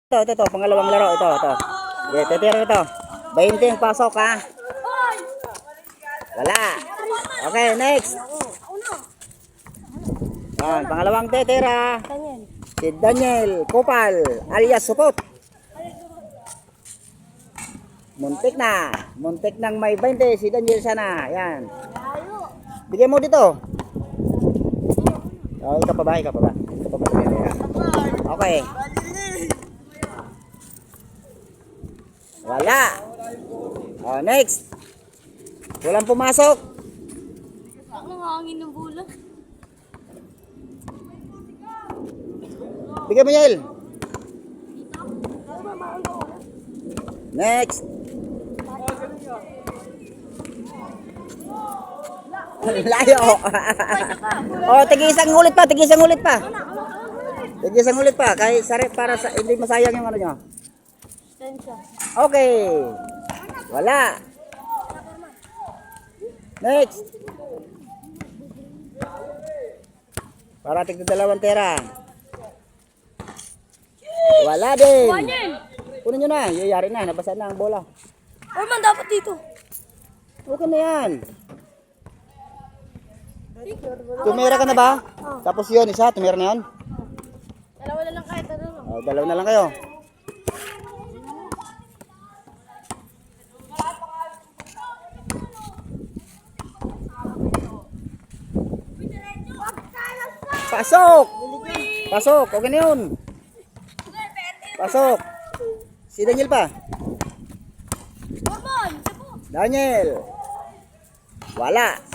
Ito, pangalawang laro. Ito. Titira ito. 20 yung pasok, ha? Wala. Okay, next. Yan, pangalawang titira. Si Daniel Kupal, alias Supot. Muntik nang may 20 si Daniel sana. Yan. Bigyan mo dito. Oh, ikaw pa ba? Okay. Wala. Oh, next. Walang pumasok. Ang hangin ng bola. Bigyan mo, Yael. Next. Layo. Oh, tigisang ulit pa. Tigisang ulit pa. Kahit para sa hindi masayang yung ano nyo. Okay. Wala. Next. Para tignan dalawang tera. Wala din. Kunin nyo na. Yayari na. Nabasa na ang bola. Orman, dapat dito. Okay na yan. Tumira ka na ba? Tapos yun, isa. Tumira na yun. Dalawa na lang kahit ano. Oh, dalawa na lang kayo. Pasok. Okay na yun. Pasok. Si Daniel pa. Orman, Daniel. Wala.